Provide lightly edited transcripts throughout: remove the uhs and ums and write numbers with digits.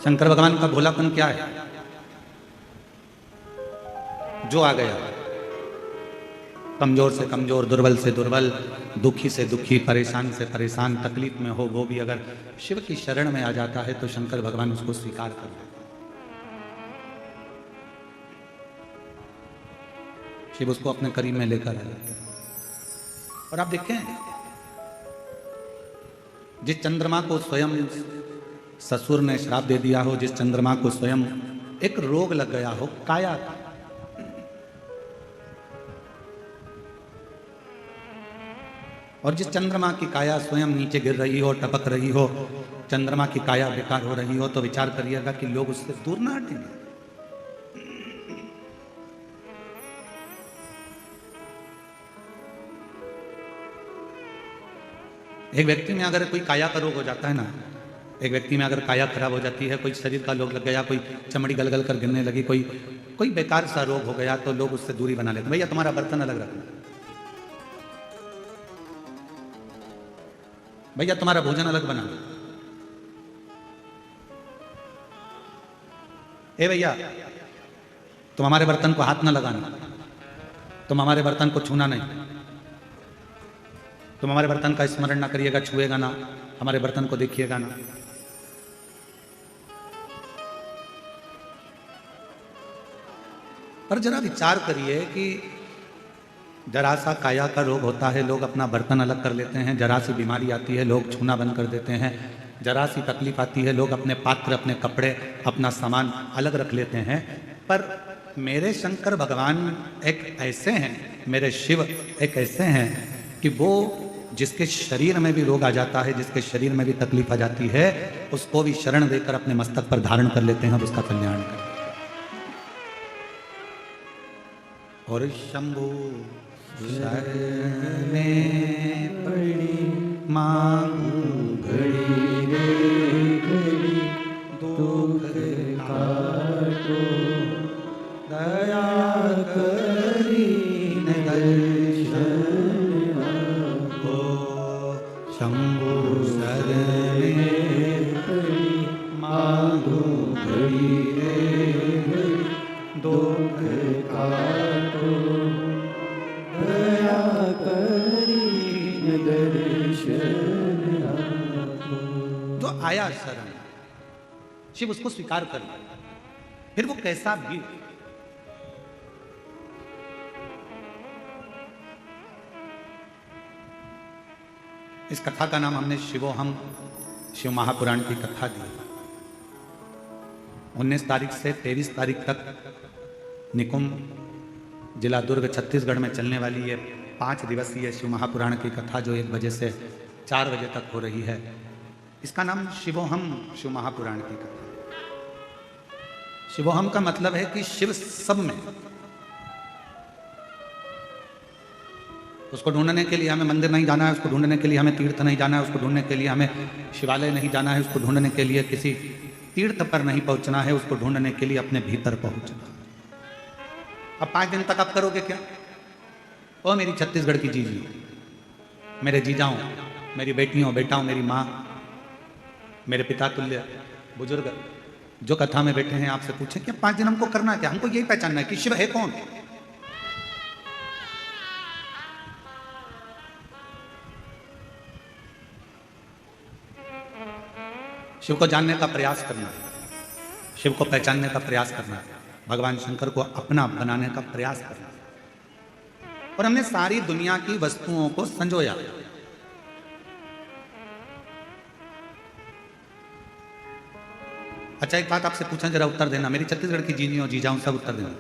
शंकर भगवान का भोलापन क्या है? जो आ गया, कमजोर से कमजोर, दुर्बल से दुर्बल, दुखी से दुखी, परेशान से परेशान, तकलीफ में हो, वो भी अगर शिव की शरण में आ जाता है तो शंकर भगवान उसको स्वीकार कर लेते। शिव उसको अपने करीब में लेकर आ जाते हैं। और आप देखें, जिस चंद्रमा को स्वयं ससुर ने श्राप दे दिया हो, जिस चंद्रमा को स्वयं एक रोग लग गया हो, काया, और जिस चंद्रमा की काया स्वयं नीचे गिर रही हो, टपक रही हो, चंद्रमा की काया बेकार हो रही हो, तो विचार करिएगा कि लोग उससे दूर ना हटेंगे। एक व्यक्ति में अगर कोई काया का रोग हो जाता है ना, एक व्यक्ति में अगर काया खराब हो जाती है, कोई शरीर का रोग लग गया, कोई चमड़ी गलगल कर गिरने लगी, कोई बेकार सा रोग हो गया, तो लोग उससे दूरी बना लेते हैं। भैया तुम्हारा बर्तन अलग रखना, भैया तुम्हारा भोजन अलग बना, ए भैया तुम हमारे बर्तन को हाथ ना लगाना, तुम हमारे बर्तन को छूना नहीं, तुम हमारे बर्तन का स्मरण ना करिएगा, छुएगा ना, हमारे बर्तन को देखिएगा ना। पर जरा विचार करिए कि जरा सा काया का रोग होता है, लोग अपना बर्तन अलग कर लेते हैं, जरा सी बीमारी आती है, लोग छूना बंद कर देते हैं, जरा सी तकलीफ आती है, लोग अपने पात्र, अपने कपड़े, अपना सामान अलग रख लेते हैं। पर मेरे शंकर भगवान एक ऐसे हैं, मेरे शिव एक ऐसे हैं कि वो जिसके शरीर में भी रोग आ जाता है, जिसके शरीर में भी तकलीफ आ जाती है, उसको भी शरण देकर अपने मस्तक पर धारण कर लेते हैं और उसका कल्याण करते हैं। और शंभु शरणे पड़ी मांगू घड़ी रे घड़ी, दुख काटो दया करी दर्शन हो। शंभु शरणे पड़ी मांगू घड़ी रे घड़ी, दुख काटो दया करी दर्शन हो। तो आया शरण, शिव उसको स्वीकार कर लिया, फिर वो कैसा भी। इस कथा का नाम हमने शिवोहम, शिव महापुराण की कथा दी। 19 तारीख से 23 तारीख तक निकुंभ, जिला दुर्ग, छत्तीसगढ़ में चलने वाली ये 5 दिवसीय शिव महापुराण की कथा, जो 1 बजे से 4 बजे तक हो रही है, इसका नाम शिवोहम, शिव महापुराण की कथा। शिवोहम का मतलब है कि शिव सब में। उसको ढूंढने के लिए हमें मंदिर नहीं जाना है, उसको ढूंढने के लिए हमें तीर्थ नहीं जाना है, उसको ढूंढने के लिए हमें शिवालय नहीं जाना है, उसको ढूंढने के लिए किसी तीर्थ पर नहीं पहुंचना है, उसको ढूंढने के लिए अपने भीतर पहुंचना। अब 5 दिन तक आप करोगे क्या? ओ मेरी छत्तीसगढ़ की जीजी, मेरे जीजाओं, मेरी बेटियों, बेटाओं, मेरी माँ, मेरे पिता तुल्य बुजुर्ग जो कथा में बैठे हैं, आपसे पूछें कि 5 दिन हमको करना क्या? हमको यही पहचानना है कि शिव है कौन। शिव को जानने का प्रयास करना है, शिव को पहचानने का प्रयास करना है, भगवान शंकर को अपना बनाने का प्रयास करना है। और हमने सारी दुनिया की वस्तुओं को संजोया। अच्छा, एक बात आपसे पूछा, जरा उत्तर देना, मेरी छत्तीसगढ़ की जीनियों, जीजाओं, सब उत्तर देना।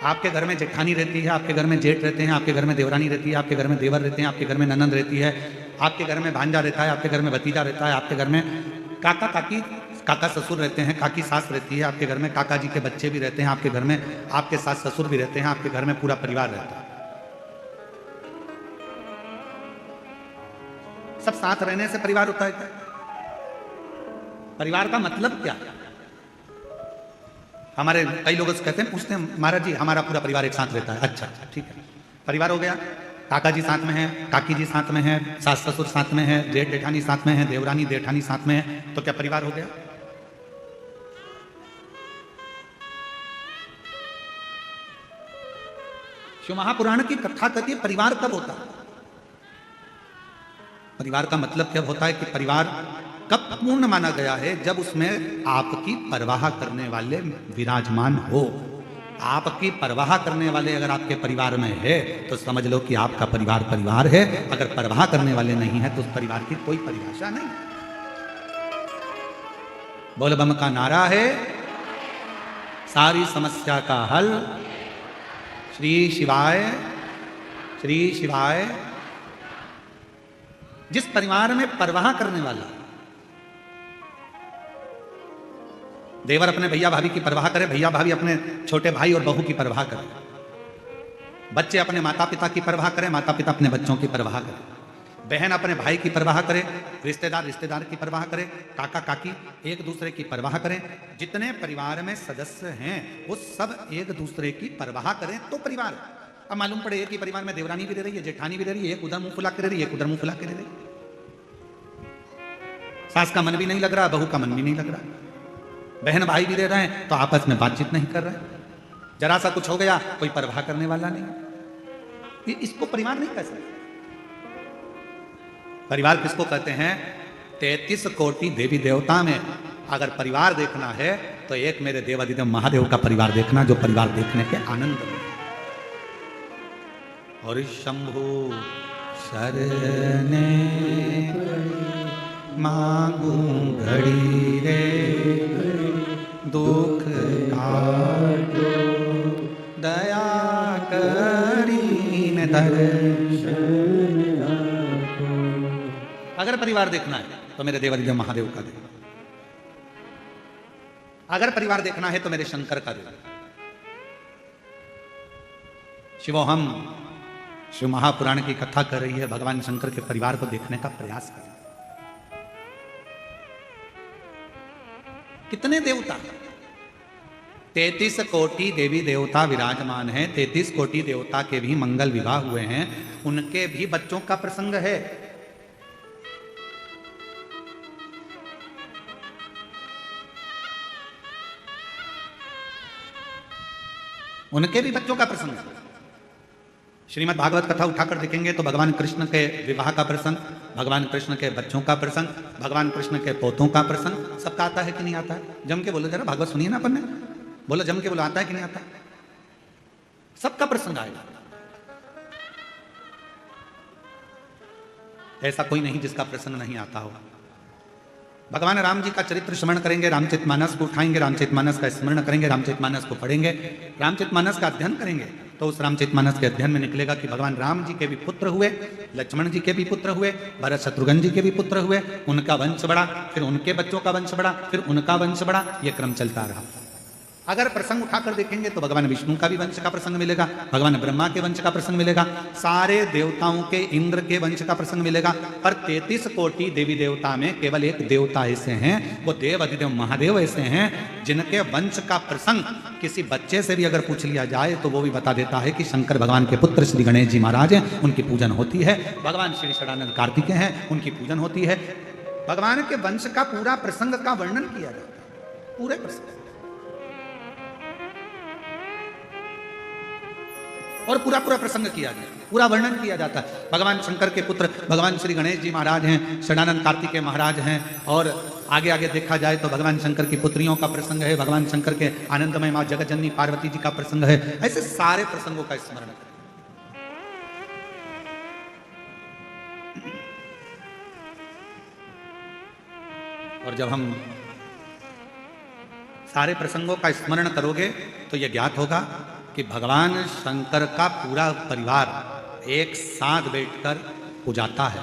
आपके घर में जेठानी रहती है, आपके घर में जेठ रहते हैं, आपके घर में देवरानी रहती है, आपके घर में देवर रहते हैं, आपके घर में ननंद रहती है, आपके घर में भांजा रहता है, आपके घर में भतीजा रहता है, आपके घर में काका काकी, काका ससुर रहते हैं, काकी सास रहती है, आपके घर में काका जी के बच्चे भी रहते हैं, आपके घर में आपके सास ससुर भी रहते हैं, आपके घर में पूरा परिवार रहता है। सब साथ रहने से परिवार होता है क्या? परिवार का मतलब क्या? हमारे कई लोग कहते हैं, पूछते हैं महाराज जी हमारा पूरा परिवार एक साथ रहता है। अच्छा ठीक है, परिवार हो गया, काका जी साथ में हैं, काकी जी साथ में हैं, सास ससुर साथ में हैं, जेठ जेठानी साथ में हैं, देवरानी जेठानी साथ में है, तो क्या परिवार हो गया? शिव महापुराण की कथा कहती है परिवार कब होता है? परिवार का मतलब क्या होता है कि परिवार कब पूर्ण माना गया है? जब उसमें आपकी परवाह करने वाले विराजमान हो। आपकी परवाह करने वाले अगर आपके परिवार में है तो समझ लो कि आपका परिवार परिवार है। अगर परवाह करने वाले नहीं है तो उस परिवार की कोई परिभाषा नहीं। बोल बम का नारा है, सारी समस्या का हल श्री शिवाय, श्री शिवाय। जिस परिवार में परवाह करने वाला, देवर अपने भैया भाभी की परवाह करे, भैया भाभी अपने छोटे भाई और बहू की परवाह करे, बच्चे अपने माता पिता की परवाह करें, माता पिता अपने बच्चों की परवाह करें, बहन अपने भाई की परवाह करे, रिश्तेदार रिश्तेदार की परवाह करे, काका काकी एक दूसरे की परवाह करें। जितने परिवार में सदस्य हैं वो सब एक दूसरे की परवाह करें तो परिवार। अब मालूम पड़े एक ही परिवार में देवरानी भी रह रही है, जेठानी भी रह रही है, एक उधर मुंह फुला के रह रही है, एक उधर मुंह फुला के रह रही है। सास का मन भी नहीं लग रहा, बहू का मन भी नहीं लग रहा, बहन भाई भी रह रहे हैं तो आपस में बातचीत नहीं कर रहे। जरा सा कुछ हो गया कोई परवाह करने वाला नहीं। इसको परिवार नहीं कह सकते। परिवार किसको कहते हैं? 33 कोटि देवी देवता में अगर परिवार देखना है तो एक मेरे देवादिदेव महादेव का परिवार देखना, जो परिवार देखने के आनंद में। और शंभु शरणे मांगू घड़ी रे, दुख काटो दया करीन दर्शन। अगर परिवार देखना है तो मेरे देवादिदेव महादेव का देखना, अगर परिवार देखना है तो मेरे शंकर का देखना। शिवोहम शिव महापुराण की कथा कर रही है, भगवान शंकर के परिवार को देखने का प्रयास कर। कितने देवता? 33 कोटि देवी देवता विराजमान हैं। 33 कोटि देवता के भी मंगल विवाह हुए हैं, उनके भी बच्चों का प्रसंग है। उनके भी बच्चों का प्रसंग है। श्रीमद् भागवत कथा उठाकर देखेंगे तो भगवान कृष्ण के विवाह का प्रसंग, भगवान कृष्ण के बच्चों का प्रसंग, भगवान कृष्ण के पोतों का प्रसंग सबका आता है कि नहीं आता है? जम के बोलो जरा, भागवत सुनिए ना अपन ने, बोलो जम के बोलो, आता है कि नहीं आता? सबका प्रसंग आएगा। ऐसा कोई नहीं जिसका प्रसंग नहीं आता हो। भगवान राम जी का चरित्र स्मरण करेंगे, रामचरितमानस को उठाएंगे, रामचरितमानस का स्मरण करेंगे, रामचरितमानस को पढ़ेंगे, रामचरितमानस का अध्ययन करेंगे तो उस रामचरितमानस के अध्ययन में निकलेगा कि भगवान राम जी के भी पुत्र हुए, लक्ष्मण जी के भी पुत्र हुए, भरत शत्रुघ्न जी के भी पुत्र हुए, उनका वंश बढ़ा, फिर उनके बच्चों का वंश बढ़ा, फिर उनका वंश बढ़ा, यह क्रम चलता रहा। अगर प्रसंग उठाकर देखेंगे तो भगवान विष्णु का भी वंश का प्रसंग मिलेगा, भगवान ब्रह्मा के वंश का प्रसंग मिलेगा, सारे देवताओं के, इंद्र के वंश का प्रसंग मिलेगा। पर 33 कोटि देवी देवता में केवल एक देवता ऐसे हैं, वो देवादिदेव महादेव ऐसे हैं जिनके वंश का प्रसंग किसी बच्चे से भी अगर पूछ लिया जाए तो वो भी बता देता है कि शंकर भगवान के पुत्र श्री गणेश जी महाराज हैं, उनकी पूजन होती है। भगवान श्री षडानंद कार्तिकेय हैं, उनकी पूजन होती है। भगवान के वंश का पूरा प्रसंग का वर्णन किया जाता है, पूरे प्रसंग और पूरा प्रसंग किया गया, पूरा वर्णन किया जाता है। भगवान शंकर के पुत्र भगवान श्री गणेश जी महाराज हैं, षडानंद कार्तिकेय महाराज हैं, और आगे आगे देखा जाए तो भगवान शंकर की पुत्रियों का प्रसंग है, भगवान शंकर के आनंदमय मां जगतजननी पार्वती जी का प्रसंग है। ऐसे सारे प्रसंगों का स्मरण करें। और जब हम सारे प्रसंगों का स्मरण करोगे तो यह ज्ञात होगा कि भगवान शंकर का पूरा परिवार एक साथ बैठकर पूजाता है,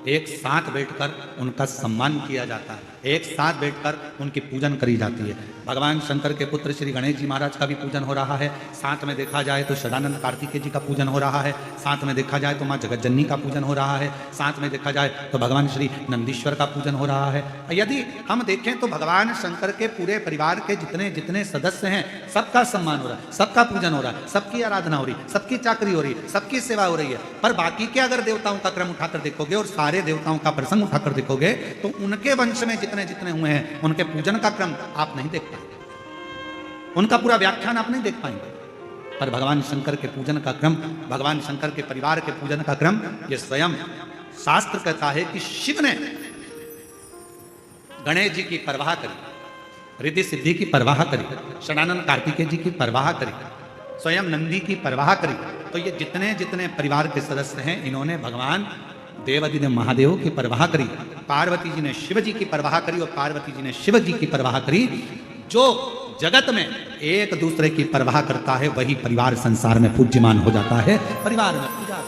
एक साथ बैठकर उनका सम्मान किया जाता है, एक साथ बैठकर उनकी पूजन करी जाती है। भगवान शंकर के पुत्र श्री गणेश जी महाराज का भी पूजन हो रहा है। साथ में देखा जाए तो सदानंद कार्तिकेय जी का पूजन हो रहा है। साथ में देखा जाए तो माँ जगतजननी का पूजन हो रहा है। साथ में देखा जाए तो भगवान श्री नंदीश्वर का पूजन हो रहा है। यदि हम देखें तो भगवान शंकर के पूरे परिवार के जितने जितने सदस्य हैं सबका सम्मान हो रहा है, सबका पूजन हो रहा है, सबकी आराधना हो रही है, सबकी चाकरी हो रही है, सबकी सेवा हो रही है। पर बाकी के अगर देवताओं का क्रम उठाकर देखोगे और सारे देवताओं का प्रसंग उठाकर देखोगे तो उनके वंश में जितने जितने हुए हैं उनके पूजन का क्रम आप नहीं देख पाएंगे, उनका पूरा व्याख्यान आप नहीं देख पाएंगे। पर भगवान शंकर के पूजन का क्रम, भगवान शंकर के परिवार के पूजन का क्रम, ये स्वयं शास्त्र कहता है कि शिव ने गणेश जी की परवाह करी, रिद्धि सिद्धि की परवाह करी, सदानंद कार्तिकेय जी की परवाह करी, स्वयं नंदी की परवाह करी। तो ये जितने जितने परिवार के सदस्य हैं इन्होंने भगवान देवादिदेव महादेव की परवाह करी। पार्वती जी ने शिव जी की परवाह करी और पार्वती जी ने शिव जी की परवाह करी। जो जगत में एक दूसरे की परवाह करता है वही परिवार संसार में पूज्यमान हो जाता है, परिवार में पूजा।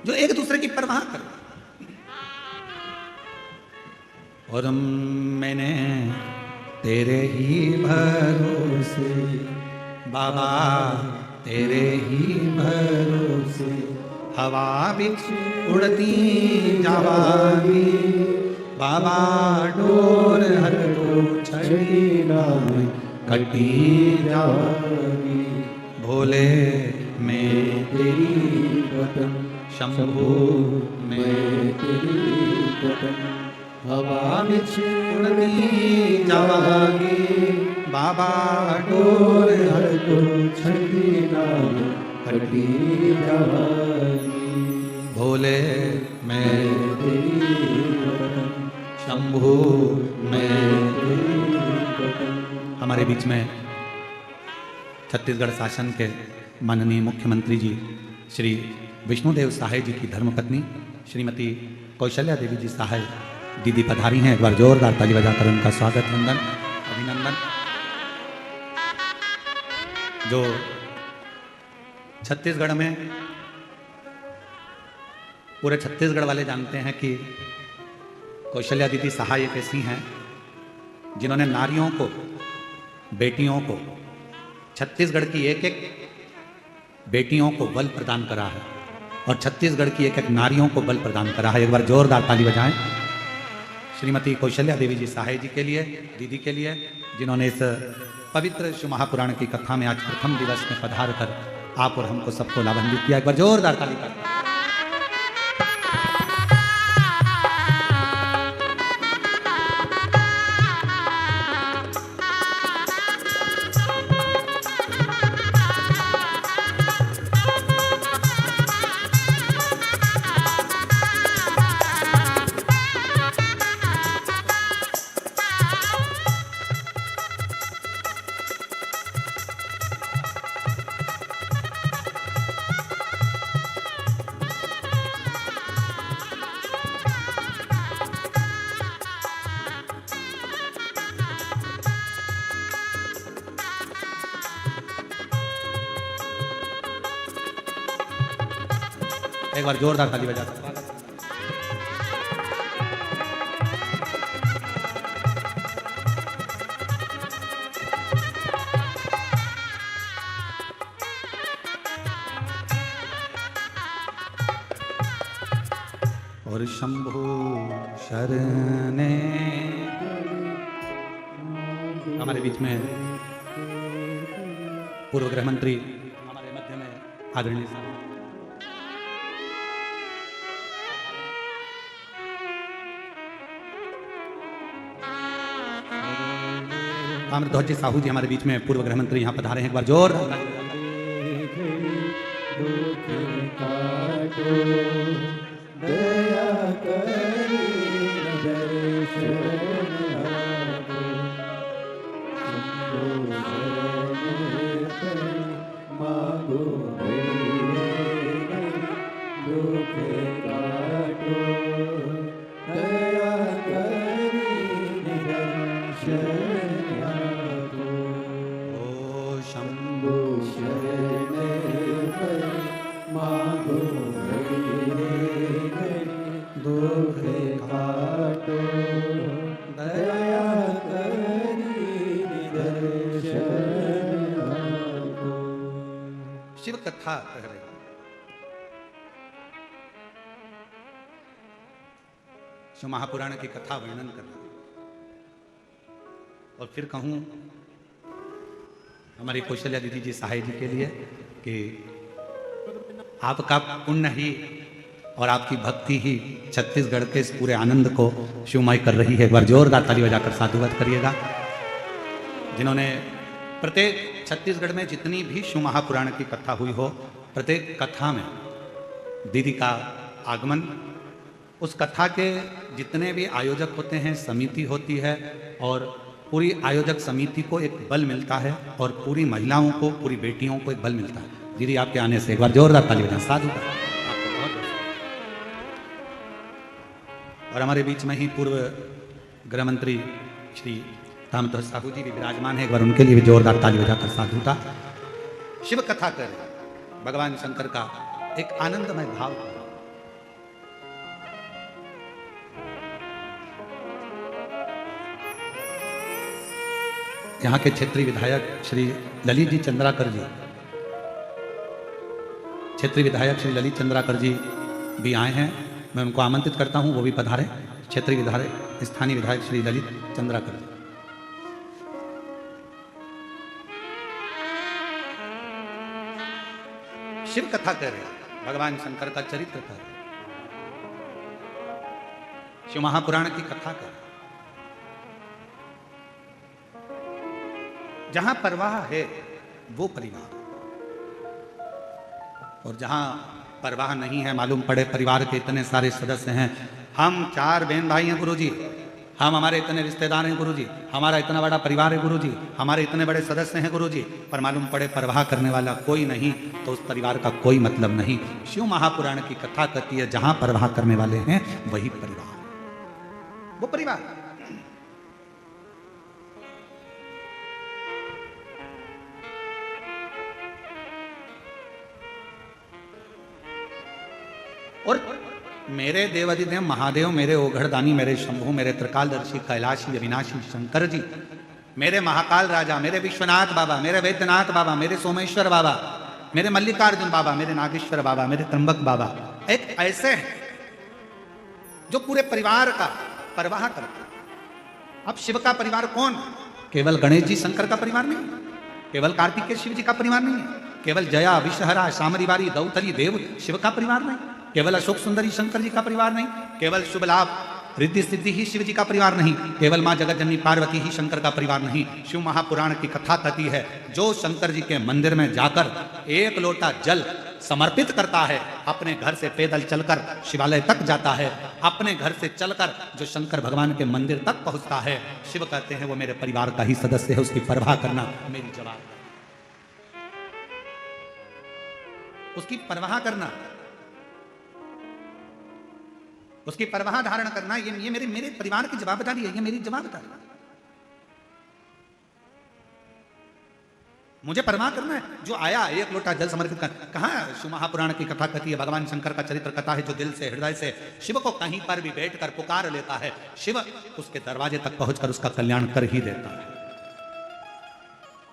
जो एक दूसरे की परवाह करे। और मैंने तेरे ही भरोसे बाबा, तेरे ही भरोसे हवा बिच उड़ती जावागी बाबा, डोर हर को छड़ी नाम कटी जावागी। भोले मैं तेरी वतन, शंभू मैं तेरी वतन, हवा बिच उड़ती जावागी बाबा, डोर हर को छड़ी नाम कटी जावागी। भोले मैं तेरी वतन, शंभू मैं तेरी वतन। हमारे बीच में छत्तीसगढ़ शासन के माननीय मुख्यमंत्री जी श्री विष्णुदेव सहाय जी की धर्मपत्नी श्रीमती कौशल्या देवी जी सहाय दीदी पधारी हैं। एक बार जोरदार ताली बजाकर उनका स्वागत, वंदन, अभिनंदन। जो छत्तीसगढ़ में पूरे छत्तीसगढ़ वाले जानते हैं कि कौशल्या दीदी सहाय एक ऐसी हैं जिन्होंने नारियों को, बेटियों को, छत्तीसगढ़ की एक एक बेटियों को बल प्रदान करा है और छत्तीसगढ़ की एक एक नारियों को बल प्रदान करा है। एक बार जोरदार ताली बजाएं श्रीमती कौशल्या देवी जी सहाय जी के लिए, दीदी के लिए, जिन्होंने इस पवित्र शिव महापुराण की कथा में आज प्रथम दिवस में पधार कर आप और हमको सबको लाभान्वित किया। एक बार जोरदार ताली कर। एक बार जोरदार ताली बजा। और शंभु शरणे हमारे बीच में पूर्व गृह मंत्री हमारे मध्य में आदरणीय ताम्रध्वज साहू जी हमारे बीच में पूर्व गृह मंत्री यहाँ पधारे हैं। एक बार जोर। शिव कथा कह रहे हैं। शिव महापुराण की कथा वर्णन कर रहे हैं। और फिर कहूं हमारी कौशल्या दीदी जी सहाय जी के लिए कि आपका पुण्य ही और आपकी भक्ति ही छत्तीसगढ़ के इस पूरे आनंद को शिवमय कर रही है। एक बार जोरदार ताली बजाकर साधुवाद करिएगा। जिन्होंने प्रत्येक छत्तीसगढ़ में जितनी भी शिव महापुराण की कथा हुई हो, प्रत्येक कथा में दीदी का आगमन, उस कथा के जितने भी आयोजक होते हैं, समिति होती है, और पूरी आयोजक समिति को एक बल मिलता है और पूरी महिलाओं को, पूरी बेटियों को एक बल मिलता है। दीदी आपके आने से एक बार जोरदार ताली बजाएं। साधु का आपको बहुत बहुत। और हमारे बीच में ही पूर्व गृह मंत्री श्री रामध्वज साहू जी भी विराजमान है। एक बार उनके लिए भी जोरदार ताली बजाकर साधुता। शिव कथा कर भगवान शंकर का एक आनंदमय भाव। यहाँ के क्षेत्रीय विधायक श्री ललित जी चंद्राकर जी, क्षेत्रीय विधायक श्री ललित चंद्राकर जी भी आए हैं। मैं उनको आमंत्रित करता हूं, वो भी पधारे। क्षेत्रीय विधायक, स्थानीय विधायक श्री ललित चंद्राकर जी। शिव कथा कर रहे हैं, भगवान शंकर का चरित्र कर रहे हैं, शिव महापुराण की कथा कर। जहां परवाह है वो परिवार, और जहां परवाह नहीं है, मालूम पड़े परिवार के इतने सारे सदस्य हैं, हम 4 बहन भाई हैं गुरुजी, हम हमारे इतने रिश्तेदार हैं गुरुजी, हमारा इतना बड़ा परिवार है गुरुजी, हमारे इतने बड़े सदस्य हैं गुरुजी, पर मालूम पड़े परवाह करने वाला कोई नहीं, तो उस परिवार का कोई मतलब नहीं। शिव महापुराण की कथा कहती है जहां परवाह करने वाले हैं वही परिवार, वो परिवार। और मेरे देवाधिदेव महादेव, मेरे ओघड़दानी, मेरे शंभु, मेरे त्रिकालदर्शी कैलाशी अविनाशी शंकर जी, मेरे महाकाल राजा, मेरे विश्वनाथ बाबा, मेरे वैद्यनाथ बाबा, मेरे सोमेश्वर बाबा, मेरे मल्लिकार्जुन बाबा, मेरे नागेश्वर बाबा, मेरे त्र्यंबक बाबा, एक ऐसे हैं जो पूरे परिवार का परवाह करते हैं। अब शिव का परिवार कौन? केवल गणेश जी शंकर का परिवार नहीं, केवल कार्तिकेय शिव जी का परिवार नहीं है, केवल जया विषहरा शामरिवारी दौतरी देव शिव का परिवार नहीं, केवल अशोक सुंदरी शंकर जी का परिवार नहीं, केवल शुभ लाभ रिद्धि सिद्धि ही शिव जी का परिवार नहीं, केवल मां जगतजननी पार्वती ही शंकर का परिवार नहीं। शिव महापुराण की कथा कहती है जो शंकर जी के मंदिर में जाकर 1 लोटा जल समर्पित करता है, अपने घर से पैदल चलकर शिवालय तक जाता है, अपने घर से चलकर जो शंकर भगवान के मंदिर तक पहुंचता है, शिव कहते हैं वो मेरे परिवार का ही सदस्य है, उसकी परवाह करना मेरी जवाबदारी, उसकी परवाह करना, उसकी परवाह धारण करना, ये मेरे परिवार की जवाबदारी है, ये मेरी जवाबदारी है। मुझे परवाह करना है। जो आया 1 लोटा जल समर्पित कर, कहाँ शिव महापुराण की कथा कहती है, भगवान शंकर का चरित्र कथा है, जो दिल से हृदय से शिव को कहीं पर भी बैठकर पुकार लेता है, शिव उसके दरवाजे तक पहुंचकर उसका कल्याण कर ही देता है।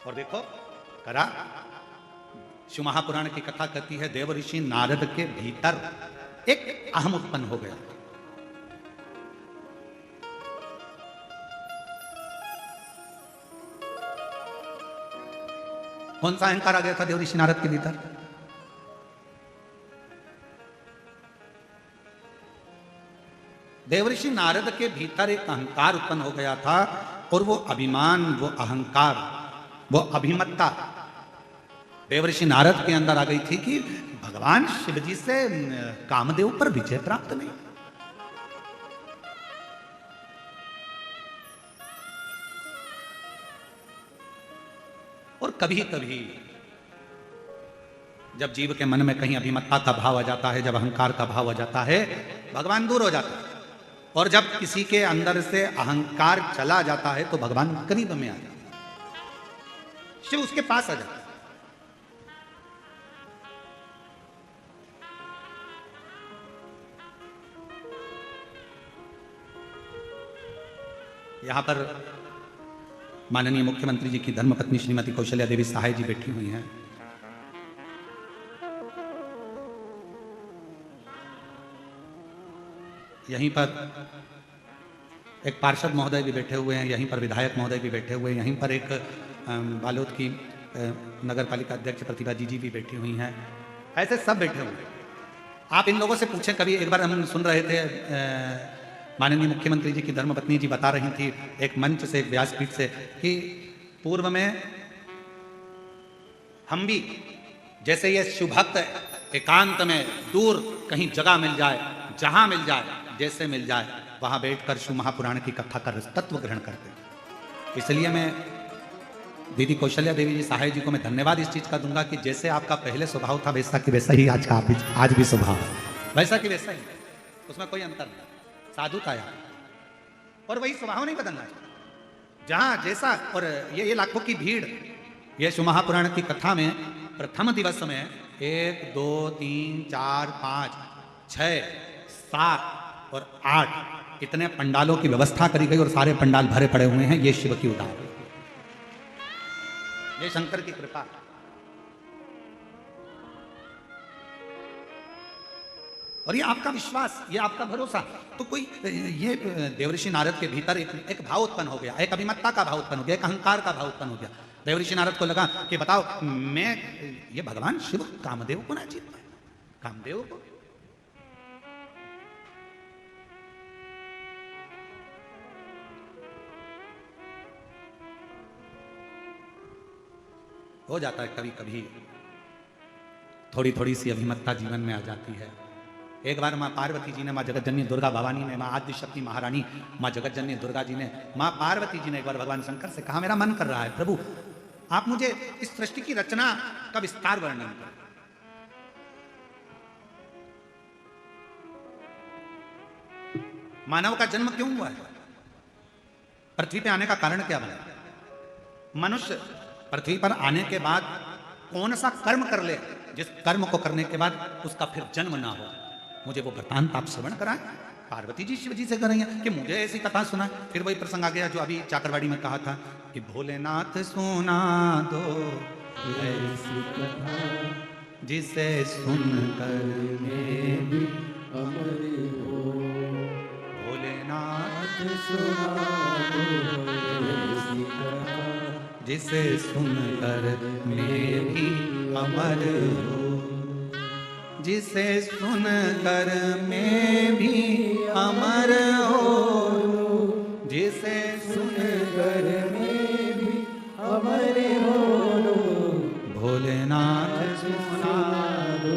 और देखो करा, शिव महापुराण की कथा कहती है देव ऋषि नारद के भीतर एक अहम उत्पन्न हो गया। कौन सा अहंकार आ गया था देव ऋषि नारद के भीतर? देव ऋषि नारद के भीतर एक अहंकार उत्पन्न हो गया था, और वो अभिमान, वो अहंकार, वो अभिमत्ता देव ऋषि नारद के अंदर आ गई थी कि भगवान शिव जी से कामदेव पर विजय प्राप्त नहीं। और कभी कभी जब जीव के मन में कहीं अभिमत्ता का भाव आ जाता है, जब अहंकार का भाव आ जाता है, भगवान दूर हो जाता है, और जब किसी के अंदर से अहंकार चला जाता है तो भगवान करीब में आ जाता है, शिव उसके पास आ जाता है। यहां पर माननीय मुख्यमंत्री जी की धर्मपत्नी श्रीमती कौशल्या देवी सहाय जी बैठी हुई हैं। यहीं पर एक पार्षद महोदय भी बैठे हुए हैं, यहीं पर विधायक महोदय भी बैठे हुए हैं, यहीं पर एक बालोद की नगर पालिका अध्यक्ष प्रतिभा जी भी बैठी हुई हैं, ऐसे सब बैठे हुए हैं। आप इन लोगों से पूछें, कभी एक बार हम सुन रहे थे माननीय मुख्यमंत्री जी की धर्मपत्नी जी बता रही थी एक मंच से, एक व्यासपीठ से, कि पूर्व में हम भी जैसे ये शिवभक्त एकांत में दूर कहीं जगह मिल जाए, जहां मिल जाए, जैसे मिल जाए, वहां बैठकर शिव महापुराण की कथा का तत्व ग्रहण करते। इसलिए मैं दीदी कौशल्या देवी जी सहाय जी को मैं धन्यवाद इस चीज का दूंगा कि जैसे आपका पहले स्वभाव था वैसा कि वैसा ही आज भी स्वभाव है, वैसा कि वैसा ही, उसमें कोई अंतर नहीं, साधुता है और वही स्वभाव नहीं बदलना चाहिए जहां जैसा। और ये लाखों की भीड़ ये शिव महापुराण की कथा में प्रथम दिवस में 1 2 3 4 5 6 7 और 8 इतने पंडालों की व्यवस्था करी गई और सारे पंडाल भरे पड़े हुए हैं। ये शिव की उदाहरण, ये शंकर की कृपा। और ये आपका विश्वास, ये आपका भरोसा। तो कोई ये देवऋषि नारद के भीतर एक भाव उत्पन्न हो गया, एक अभिमत्ता का भाव उत्पन्न हो गया, एक अहंकार का भाव उत्पन्न हो गया। देवऋषि नारद को लगा कि बताओ मैं ये भगवान शिव कामदेव को ना जीत पाए, कामदेव को। हो जाता है कभी कभी, थोड़ी थोड़ी सी अभिमत्ता जीवन में आ जाती है। एक बार माँ पार्वती जी ने, माँ जगतजननी दुर्गा भवानी ने, माँ आदिशक्ति महारानी माँ जगतजननी दुर्गा जी ने, माँ पार्वती जी ने एक बार भगवान शंकर से कहा, मेरा मन कर रहा है प्रभु आप मुझे इस सृष्टि की रचना का विस्तार वर्णन करें। मानव का जन्म क्यों हुआ है, पृथ्वी पे आने का कारण क्या बना, मनुष्य पृथ्वी पर आने के बाद कौन सा कर्म कर ले जिस कर्म को करने के बाद उसका फिर जन्म ना हो, मुझे वो वृतांत आप श्रवण कराएं। पार्वती जी शिव जी से कर रही हैं कि मुझे ऐसी कथा सुना। फिर वही प्रसंग आ गया जो अभी चाकरवाड़ी में कहा था कि भोलेनाथ सुना दो ऐसी कथा जिसे सुनकर मैं भी अमर हो, भोलेनाथ सुना दो ऐसी कथा जिसे सुनकर मैं भी अमर हो, जिसे सुनकर मैं भी अमर हो, जिसे सुनकर मैं भी अमर हो, भोलेनाथ सुना दो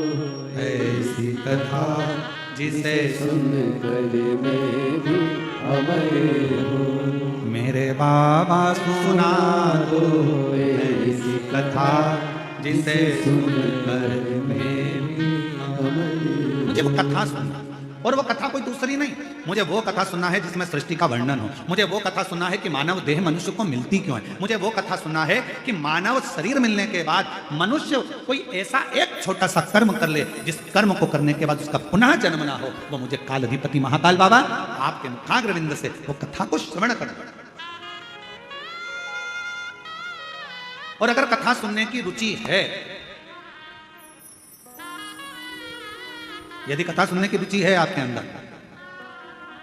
ऐसी कथा जिसे सुनकर मैं भी अमर हो, मेरे बाबा सुना दो ऐसी कथा जिसे सुनकर मैं भी अमर। मुझे वो कथा सुनना, और वो कथा कोई दूसरी नहीं, मुझे वो कथा सुनना है जिसमें सृष्टि का वर्णन हो, मुझे वो कथा सुनना है कि मानव देह मनुष्य को मिलती क्यों है, मुझे वो कथा सुनना है कि मानव शरीर मिलने के बाद मनुष्य कोई ऐसा एक छोटा सा कर्म कर ले जिस कर्म को करने के बाद उसका पुनः जन्म ना हो। वो मुझे काल अधिपति महाकाल बाबा आपके मुखाग्रविंद से वो कथा को श्रवण करना। और अगर कथा सुनने की रुचि है, यदि कथा सुनने की रुचि है आपके अंदर,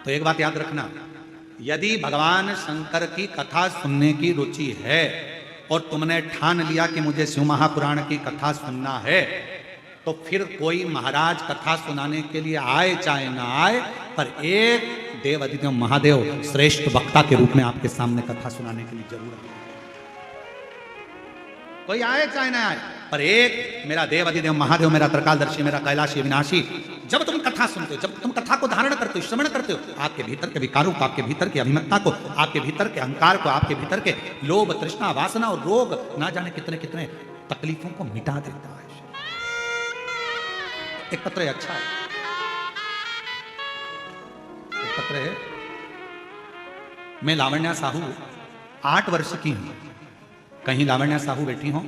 तो एक बात याद रखना, यदि भगवान शंकर की कथा सुनने की रुचि है और तुमने ठान लिया कि मुझे शिव महापुराण की कथा सुनना है, तो फिर कोई महाराज कथा सुनाने के लिए आए चाहे ना आए, पर एक देव अधिदेव महादेव श्रेष्ठ वक्ता के रूप में आपके सामने कथा सुनाने के लिए जरूर है। कोई आए चाहे ना आए, पर एक मेरा देव अधिदेव महादेव, मेरा त्रिकालदर्शी, मेरा कैलाशी विनाशी, जब तुम कथा सुनते हो, जब तुम कथा को धारण करते हो, श्रवण करते हो, आपके भीतर के विकारों को, आपके भीतर की अभिमत्ता को, आपके भीतर के अहंकार को, आपके भीतर के लोभ तृष्णा वासना और रोग ना जाने कितने कितने तकलीफों को मिटा देता है। एक पत्र है, अच्छा है, एक पत्र है। मैं लावण्या साहू 8 वर्ष की हूं, कहीं लावण्या साहू बैठी हो,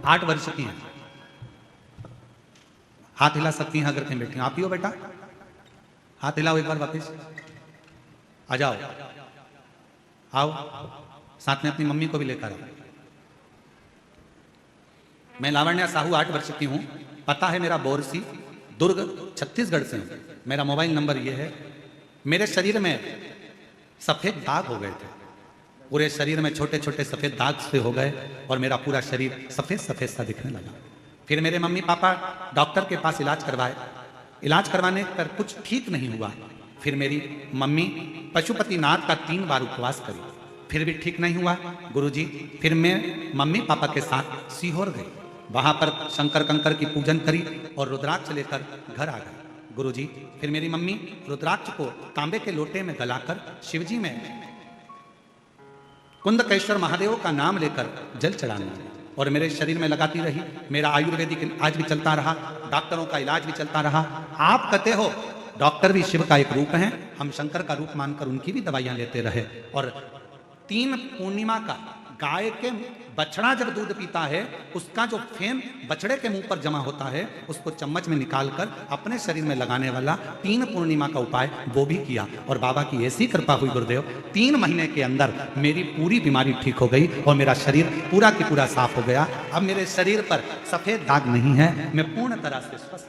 8 वर्ष की है, हाथ हिला सकती हैं अगर कहीं बैठी हैं। आप ही हो बेटा, हाथ हिलाओ एक बार वापस, आ जाओ, आओ, साथ में अपनी मम्मी को भी लेकर आओ। मैं लावण्या साहू 8 वर्ष की हूं, पता है मेरा बोरसी, दुर्ग, छत्तीसगढ़ से हूं। मेरा मोबाइल नंबर ये है मेरे शरीर में सफेद दाग हो गए थे, पूरे शरीर में छोटे छोटे सफेद दाग से हो गए और मेरा पूरा शरीर सफेद सफेद सा दिखने लगा। फिर मेरे मम्मी पापा डॉक्टर के पास इलाज करवाए, इलाज करवाने पर कुछ ठीक नहीं हुआ। फिर मेरी मम्मी पशुपतिनाथ का 3 बार उपवास करी, फिर भी ठीक नहीं हुआ गुरुजी। फिर मैं मम्मी पापा के साथ सीहोर गई, वहां पर शंकर कंकर की पूजन करी और रुद्राक्ष लेकर घर आ गई गुरुजी। फिर मेरी मम्मी रुद्राक्ष को तांबे के लोटे में गलाकर शिवजी में कुंदकेश्वर महादेव का नाम लेकर जल चढ़ाने लगी और मेरे शरीर में लगाती रही। मेरा आयुर्वेदिक इलाज भी चलता रहा, डॉक्टरों का इलाज भी चलता रहा। आप कहते हो डॉक्टर भी शिव का एक रूप है, हम शंकर का रूप मानकर उनकी भी दवाइयां लेते रहे। और 3 पूर्णिमा का गाय के बछड़ा जब दूध पीता है, उसका जो फेन बछड़े के मुंह पर जमा होता है, उसको चम्मच में निकालकर अपने शरीर में लगाने वाला 3 पूर्णिमा का उपाय वो भी किया। और बाबा की ऐसी कृपा हुई गुरुदेव, 3 महीने के अंदर मेरी पूरी बीमारी ठीक हो गई और मेरा शरीर पूरा की पूरा साफ हो गया। अब मेरे शरीर पर सफेद दाग नहीं है, मैं पूर्ण तरह से स्वस्थ।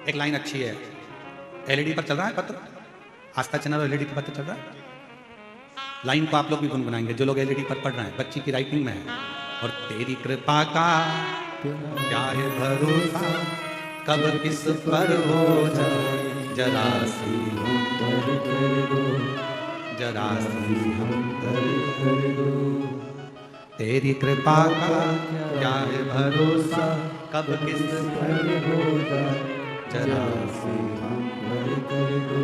एक लाइन अच्छी है, एलईडी पर चल रहा है पत्र, आस्था चैनल और एलईडी पर पत्र चल रहा है। लाइन को आप लोग भी गुनगुनाएंगे जो लोग एलईडी पर पढ़ रहे हैं, बच्ची की राइटिंग में है। और तेरी कृपा का क्या है भरोसा, कब किस पर हो जाए जरा सी हम पर कर दो, जरा सी हम पर कर दो। तेरी कृपा का क्या है भरोसा, कब किस पर हो जाए जरा सी हम पर कर दो।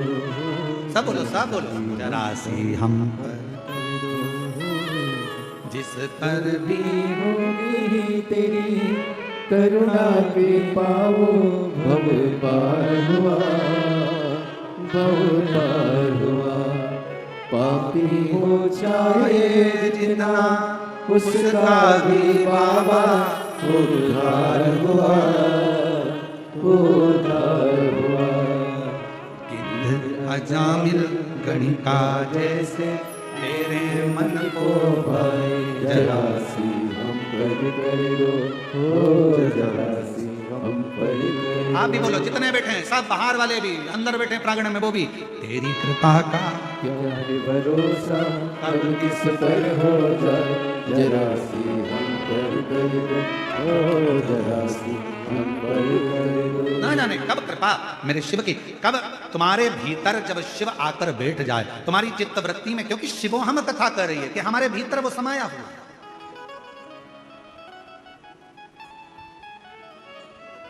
सब बोलो, सब बोलो, जरा सी हम पर कर दो। जिस पर भी होगी तेरी करुणा के पाओ, भव पार हुआ, भव पार हुआ। पापी हो चाहे जितना, उसका भी बाबा उद्धार हुआ, उद्धार हुआ। अजामिल गणिका जैसे तेरे मन को भाई, जरा सी हम पर कर दो, हो जरा सी हम पर कर दो। आप भी बोलो, जितने बैठे हैं सब, बाहर वाले भी, अंदर बैठे प्रांगण में वो भी। तेरी कृपा का क्या है भरोसा, अब किस पर हो जाए जरा सी हम पर कर दो, हो जरा सी हम पर कर दो। ना जाने कब कृपा मेरे शिव की, कब तुम्हारे भीतर जब शिव आकर बैठ जाए तुम्हारी चित्त वृत्ति में, क्योंकि शिवो हम कथा कर रही है कि हमारे भीतर वो समाया हुआ।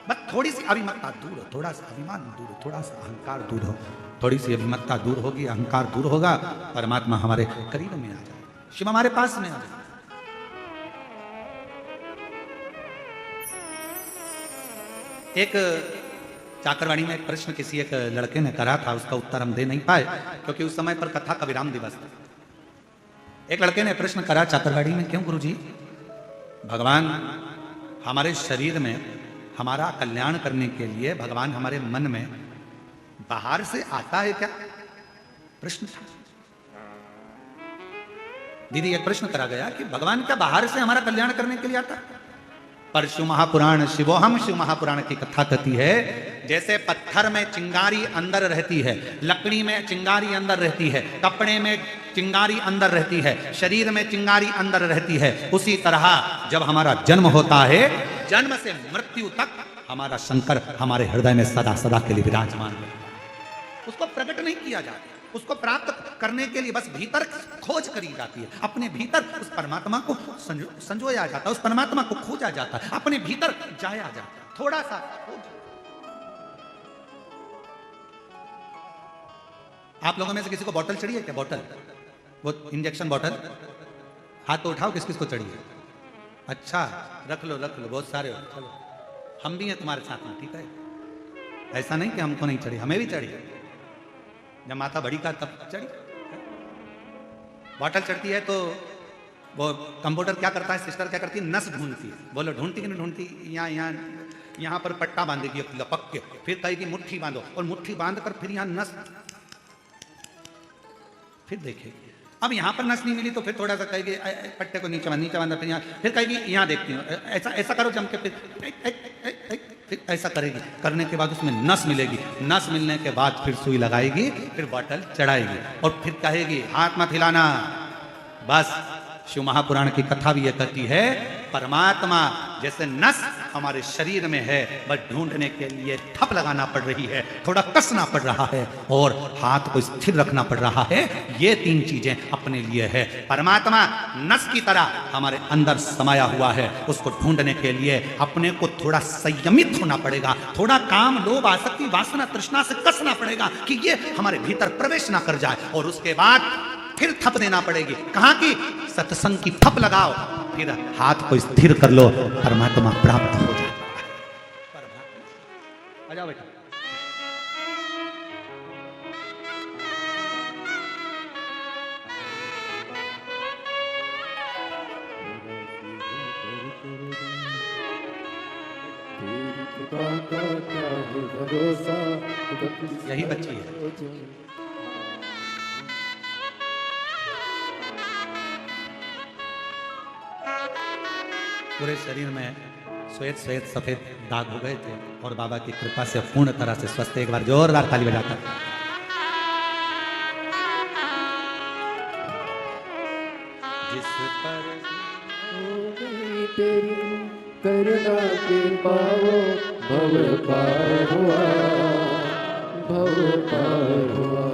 बस थोड़ी सी अभिमत्ता दूर हो, थोड़ा सा अभिमान दूर हो, थोड़ा सा अहंकार दूर हो, थोड़ी सी अभिमत्ता दूर होगी, अहंकार दूर होगा, परमात्मा हमारे करीब में आ जाए, शिव हमारे पास में आ जाए। एक चाकरवाड़ी में एक प्रश्न किसी एक लड़के ने करा था, उसका उत्तर हम दे नहीं पाए क्योंकि उस समय पर कथा का विराम दिवस था। एक लड़के ने प्रश्न करा चाकरवाड़ी में, क्यों गुरुजी भगवान हमारे शरीर में हमारा कल्याण करने के लिए भगवान हमारे मन में बाहर से आता है क्या? प्रश्न था। दीदी एक प्रश्न करा गया कि भगवान क्या बाहर से हमारा कल्याण करने के लिए आता है? पर शिव महापुराण, शिवोहम शिव महापुराण की कथा कहती है, जैसे पत्थर में चिंगारी अंदर रहती है, लकड़ी में चिंगारी अंदर रहती है, कपड़े में चिंगारी अंदर रहती है, शरीर में चिंगारी अंदर रहती है, उसी तरह जब हमारा जन्म होता है, जन्म से मृत्यु तक हमारा शंकर हमारे हृदय में सदा सदा के लिए विराजमान है। उसको प्रकट नहीं किया जाता, उसको प्राप्त करने के लिए बस भीतर खोज करी जाती है, अपने भीतर उस परमात्मा को संजोया जाता है, उस परमात्मा को खोजा जाता है, अपने भीतर जाया जाता है, थोड़ा सा खोज। आप लोगों में से किसी को बोतल चढ़ी है क्या? बोतल, वो इंजेक्शन बोतल, हाथ तो उठाओ किस किस को चढ़ी है? अच्छा रख लो रख लो, बहुत सारे हो, चलो हम भी हैं तुम्हारे साथ में, ठीक है? ऐसा नहीं कि हमको नहीं चढ़ी, हमें भी चढ़ी, जब माथा बड़ी का तब चढ़ी। बॉटल चढ़ती है तो वो कंप्यूटर क्या करता है, सिस्टर क्या करती है, नस ढूंढती है। बोलो ढूंढती कि नहीं ढूंढती? यहाँ यहाँ यहाँ पर पट्टा बांधेगी लपक के, फिर कहेगी मुट्ठी बांधो, और मुट्ठी बांध कर फिर यहाँ नस, फिर देखेगी। अब यहाँ पर नस नहीं मिली तो फिर थोड़ा सा कहेगी पट्टे को नीचे बांधा, फिर यहाँ, फिर कहेगी यहाँ देखती हूँ, ऐसा ऐसा करो जम के, फिर फिर ऐसा करेगी, करने के बाद उसमें नस मिलेगी, नस मिलने के बाद फिर सुई लगाएगी, फिर बॉटल चढ़ाएगी और फिर कहेगी हाथ मत हिलाना। बस शिव महापुराण की कथा भी ये कहती है परमात्मा जैसे नस हमारे शरीर में है, बस ढूंढने के लिए थप लगाना पड़ रही है, थोड़ा कसना पड़ रहा है और हाथ को स्थिर रखना पड़ रहा है। ये तीन चीजें अपने लिए है। परमात्मा नस की तरह हमारे अंदर समाया हुआ है, उसको ढूंढने के लिए अपने को थोड़ा संयमित होना पड़ेगा, थोड़ा काम लोभ आसक्ति वासना तृष्णा से कसना पड़ेगा कि ये हमारे भीतर प्रवेश ना कर जाए और उसके बाद फिर थप देना पड़ेगी। कहाँ की? सत्संग की थप लगाओ, फिर हाथ को स्थिर कर लो, परमात्मा प्राप्त हो जाए। आ जाओ बेटा। यही बच्ची है। पूरे शरीर में श्वेत श्वेत सफेद दाग हो गए थे और बाबा की कृपा से पूर्ण तरह से स्वस्थ। एक बार जोरदार ताली बजाकर। जिस पर हो गई तेरी करुणा के पाओ, भव पार हुआ, भव पार हुआ।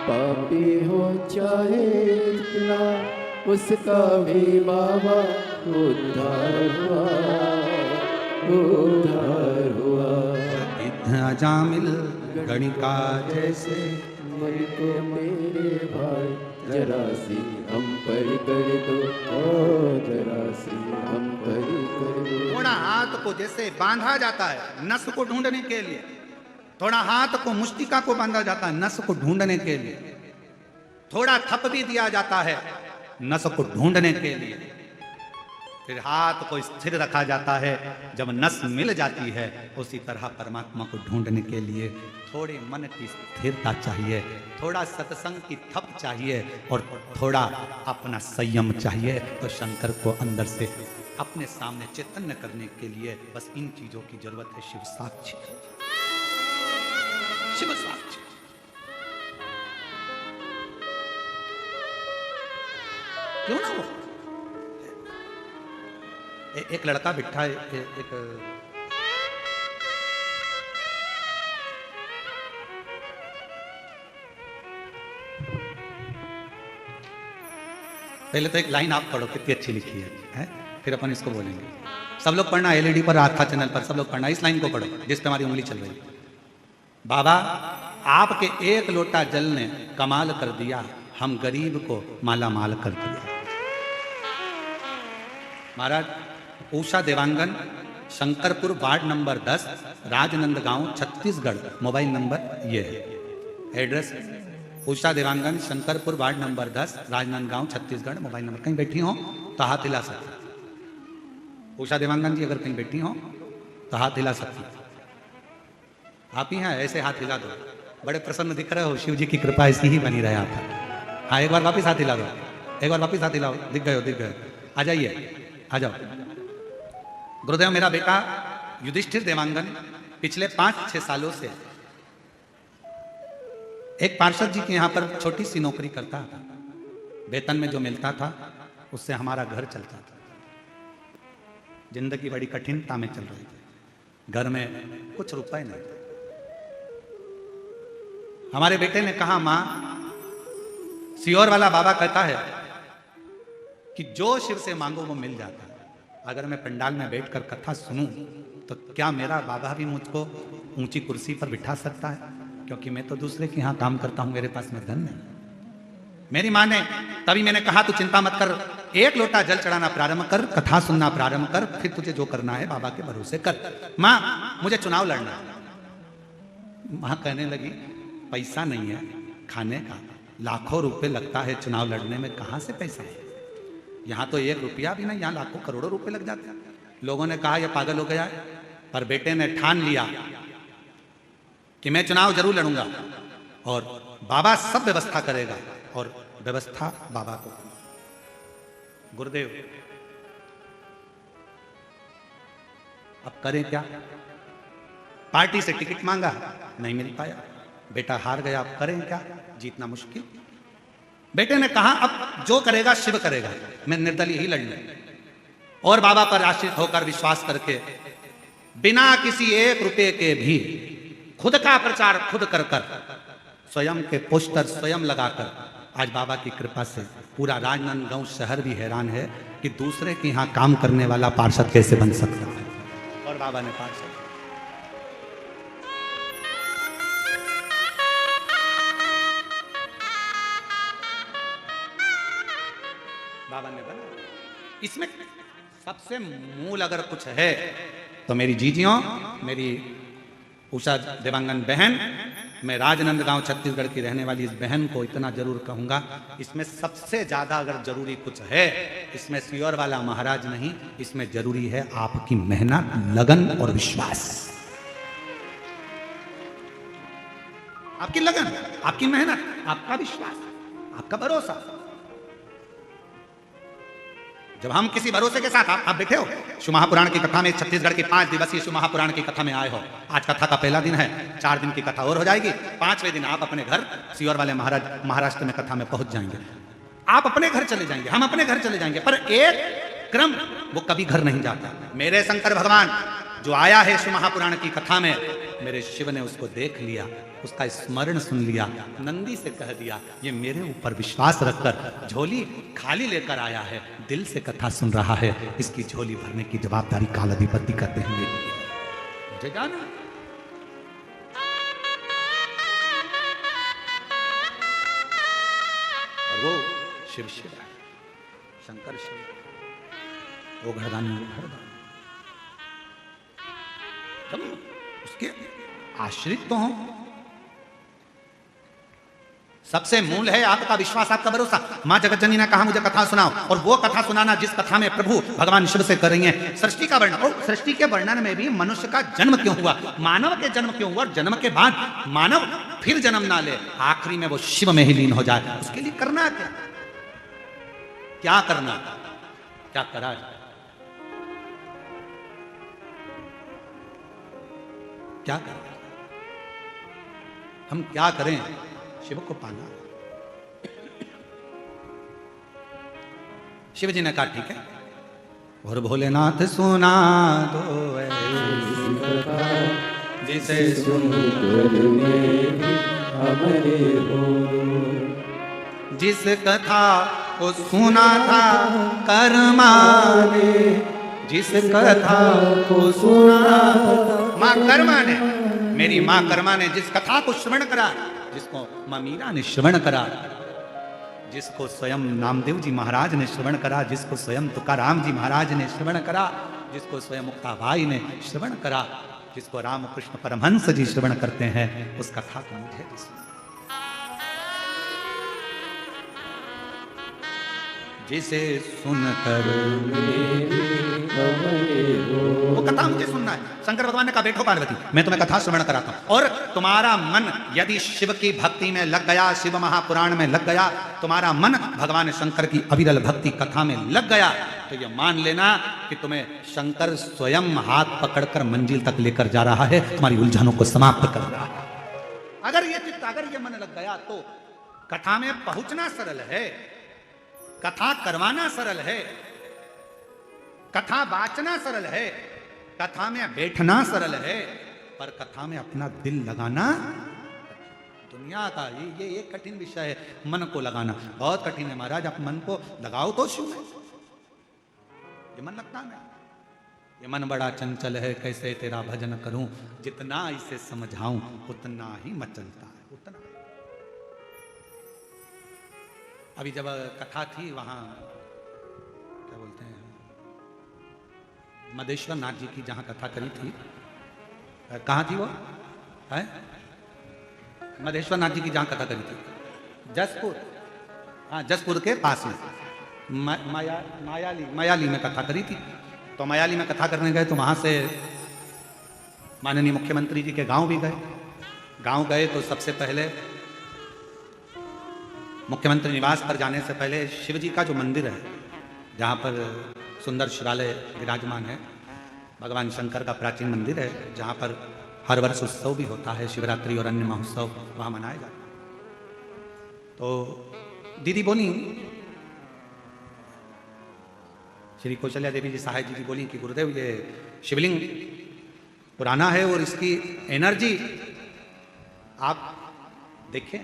पापी हो चाहे जितना, उसका भी बाबा उद्धार हुआ, उद्धार हुआ। इतना जामिल गणिका जैसे मन को मेरे भाई जरा सी हम पर कर दो, ओ जरा सी हम पर कर दो। थोड़ा हाथ को जैसे बांधा जाता है नस को ढूंढने के लिए, थोड़ा हाथ को मुष्टिका को बांधा जाता है नस को ढूंढने के लिए, थोड़ा थप भी दिया जाता है नस को ढूंढने के लिए, फिर हाथ को स्थिर रखा जाता है जब नस मिल जाती है। उसी तरह परमात्मा को ढूंढने के लिए थोड़ी मन की स्थिरता चाहिए, थोड़ा सत्संग की थप चाहिए और थोड़ा अपना संयम चाहिए। तो शंकर को अंदर से अपने सामने चैतन्य करने के लिए बस इन चीजों की जरूरत है। शिव साक्षी, शिव साक्षी। क्यों ना वो एक लड़का बिठा एक पहले तो एक लाइन आप पढ़ो, कितनी अच्छी लिखी है? फिर अपन इसको बोलेंगे। सब लोग पढ़ना, एलईडी पर आस्था चैनल पर सब लोग पढ़ना, इस लाइन को पढ़ो जिस पे हमारी उंगली चल रही है। बाबा आपके एक लोटा जल ने कमाल कर दिया, हम गरीब को माला माल कर दिया। महाराज Usha Dewangan, Shankarpur, ward number 10, Rajnandgaon, Chhattisgarh. Mobile number ये है, address Usha Dewangan, Shankarpur, ward number 10, Rajnandgaon, Chhattisgarh. Mobile number. कहीं बैठी हो तो हाथ हिला सकती। उषा देवांगन जी अगर कहीं बैठी हो तो हाथ हिला सकती। आप ही हैं, ऐसे हाथ हिला दो। बड़े प्रसन्न दिख रहे हो, शिव जी की कृपा ऐसी ही बनी रहे आप पर। हाँ, एक बार वापिस हाथ हिला दो, एक बार वापिस हाथ हिलाओ। दिख गए हो, दिख गए। आ जाइए, आ जाओ। गुरुदेव, मेरा बेटा युधिष्ठिर देवांगन पिछले 5-6 सालों से एक पार्षद जी के यहाँ पर छोटी सी नौकरी करता था। वेतन में जो मिलता था उससे हमारा घर चलता था। जिंदगी बड़ी कठिनता में चल रही थी, घर में कुछ रुपए नहीं थे। हमारे बेटे ने कहा, मां, सियोर वाला बाबा कहता है कि जो शिव से मांगो वो मिल जाता है। अगर मैं पंडाल में बैठकर कथा सुनूं तो क्या मेरा बाबा भी मुझको ऊंची कुर्सी पर बिठा सकता है? क्योंकि मैं तो दूसरे के यहाँ काम करता हूं, मेरे पास में धन नहीं। मेरी माँ ने, तभी मैंने कहा तू चिंता मत कर, एक लोटा जल चढ़ाना प्रारंभ कर, कथा सुनना प्रारंभ कर, फिर तुझे जो करना है बाबा के भरोसे कर। माँ, मुझे चुनाव लड़ना है। माँ कहने लगी, पैसा नहीं है खाने का, लाखों रुपए लगता है चुनाव लड़ने में, कहाँ से पैसा है? यहाँ तो 1 रुपया भी नहीं, यहाँ लाखों करोड़ों रुपए लग जाते हैं। लोगों ने कहा यह पागल हो गया है, पर बेटे ने ठान लिया कि मैं चुनाव जरूर लड़ूंगा और बाबा सब व्यवस्था करेगा। और व्यवस्था बाबा को। गुरुदेव, अब करें क्या? पार्टी से टिकट मांगा, नहीं मिल पाया, बेटा हार गया, अब करें क्या, जीतना मुश्किल। बेटे ने कहा अब जो करेगा शिव करेगा, मैं निर्दलीय ही लड़ना। और बाबा पर आश्रित होकर विश्वास करके बिना किसी 1 रुपए के भी खुद का प्रचार खुद कर कर, स्वयं के पोस्टर स्वयं लगाकर, आज बाबा की कृपा से पूरा राजनांदगांव शहर भी हैरान है कि दूसरे के यहाँ काम करने वाला पार्षद कैसे बन सकता है। और बाबा ने पार्षद बाबा ने बना। इसमें सबसे मूल अगर कुछ है तो मेरी जीजियों, मेरी उषा देवांगन बहन, मैं राजनांदगांव छत्तीसगढ़ की रहने वाली इस बहन को इतना जरूर कहूंगा, इसमें सबसे ज्यादा अगर जरूरी कुछ है, इसमें सियोर वाला महाराज नहीं, इसमें जरूरी है आपकी मेहनत, लगन और विश्वास। आपकी लगन, आपकी मेहनत, आपका विश्वास, आपका भरोसा। जब हम किसी भरोसे के साथ, आप बैठे हो शिव महापुराण की कथा में, छत्तीसगढ़ की 5 दिवसीय शिव महापुराण की कथा में आए हो, आज कथा का पहला दिन है, 4 दिन की कथा और हो जाएगी, 5वें दिन आप अपने घर सियोर वाले महाराज महाराष्ट्र में कथा में पहुंच जाएंगे। आप अपने घर चले जाएंगे, हम अपने घर चले जाएंगे, पर एक क्रम वो कभी घर नहीं जाता। मेरे शंकर भगवान जो आया है शिव महापुराण की कथा में, मेरे शिव ने उसको देख लिया, उसका स्मरण सुन लिया, नंदी से कह दिया ये मेरे ऊपर विश्वास रखकर झोली खाली लेकर आया है, दिल से कथा सुन रहा है, इसकी झोली भरने की जवाबदारी कालाधिपति करते हैं मुझे जाना। और वो शिव शिव है, शंकर शिव, वो घरदानी घरदानी, उसके आश्रित तो हो। सबसे मूल है आपका विश्वास, आपका भरोसा। मां जगतजननी ने कहा मुझे कथा सुनाओ, और वो कथा सुनाना जिस कथा में प्रभु भगवान शिव से कर रही है, सृष्टि का वर्णन। और सृष्टि के वर्णन में भी मनुष्य का जन्म क्यों हुआ, मानव के जन्म क्यों हुआ, और जन्म के बाद मानव फिर जन्म ना ले, आखिरी में वो शिव में ही लीन हो जाए, उसके लिए करना क्या, क्या करना, क्या करा जाए, क्या करें, हम क्या करें शिव को पाना। शिव जी ने कहा ठीक है, और भोलेनाथ सुना दो ऐसी कथा जिसे सुनकर हमारे हो, जिस कथा को सुना था कर्मा ने, जिस कथा को सुना माँ कर्मा ने, मेरी माँ कर्मा ने जिस कथा को श्रवण करा, जिसको माँ मीरा ने श्रवण करा, जिसको स्वयं नामदेव जी महाराज ने श्रवण करा, जिसको स्वयं तुकाराम जी महाराज ने श्रवण करा, जिसको स्वयं मुक्ताबाई ने श्रवण करा, जिसको रामकृष्ण परमहंस जी श्रवण करते हैं, उस कथा को मुझे भी सुना। जिसे सुनकर वो कथा मुझे सुनना है। शंकर भगवान ने कहा बैठो पार्वती, मैं तुम्हें कथा श्रवण कराता हूं, और तुम्हारा मन यदि शिव की भक्ति में लग गया, शिव महापुराण में लग गया, तुम्हारा मन भगवान शंकर की अविरल भक्ति कथा में लग गया, तो ये मान लेना कि तुम्हें शंकर स्वयं हाथ पकड़कर मंजिल तक लेकर जा रहा है, तुम्हारी उलझनों को समाप्त कर रहा है। अगर ये चित्त, अगर ये मन लग गया तो कथा में पहुंचना सरल है, कथा करवाना सरल है, कथा बांचना सरल है, कथा में बैठना सरल है, पर कथा में अपना दिल लगाना दुनिया का ये कठिन विषय है। मन को लगाना बहुत कठिन है महाराज, आप मन को लगाओ तो शिव में, ये मन लगता नहीं। ये मन बड़ा चंचल है, कैसे तेरा भजन करूं, जितना इसे समझाऊं उतना ही मचलता है, उतना। अभी जब कथा थी वहाँ क्या बोलते हैं मदेश्वर नाथ जी की जहाँ कथा करी थी, कहाँ थी वो है, मदेश्वर नाथ जी की जहाँ कथा करी थी, जसपुर, हाँ जसपुर के पास में मायाली में कथा करी थी। तो मायाली में कथा करने गए तो वहाँ से माननीय मुख्यमंत्री जी के गांव भी गए। गांव गए तो सबसे पहले मुख्यमंत्री निवास पर जाने से पहले शिव जी का जो मंदिर है, जहाँ पर सुंदर शिवालय विराजमान है, भगवान शंकर का प्राचीन मंदिर है, जहाँ पर हर वर्ष उत्सव भी होता है, शिवरात्रि और अन्य महोत्सव वहाँ मनाया जाता है। तो दीदी बोली, श्री कौशल्या देवी जी सहाय जी बोली कि गुरुदेव ये शिवलिंग पुराना है और इसकी एनर्जी आप देखें।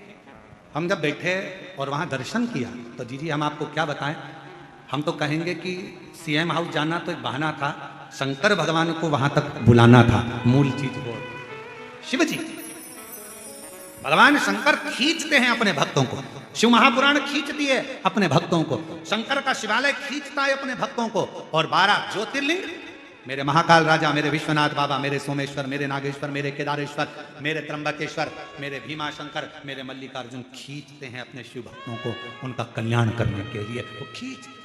हम जब बैठे और वहाँ दर्शन किया तो जी हम आपको क्या बताएं, हम तो कहेंगे कि सीएम हाउस जाना तो एक बहाना था, शंकर भगवान को वहां तक बुलाना था। मूल चीज वो शिव जी, भगवान शंकर खींचते हैं अपने भक्तों को। शिव महापुराण खींचती है अपने भक्तों को, शंकर का शिवालय खींचता है अपने भक्तों को। और 12 ज्योतिर्लिंग, मेरे महाकाल राजा, मेरे विश्वनाथ बाबा, मेरे सोमेश्वर, मेरे नागेश्वर, मेरे केदारेश्वर, मेरे त्र्यंबकेश्वर, मेरे भीमा शंकर, मेरे मल्लिकार्जुन खींचते हैं अपने शिव भक्तों को उनका कल्याण करने के लिए। वो खींचते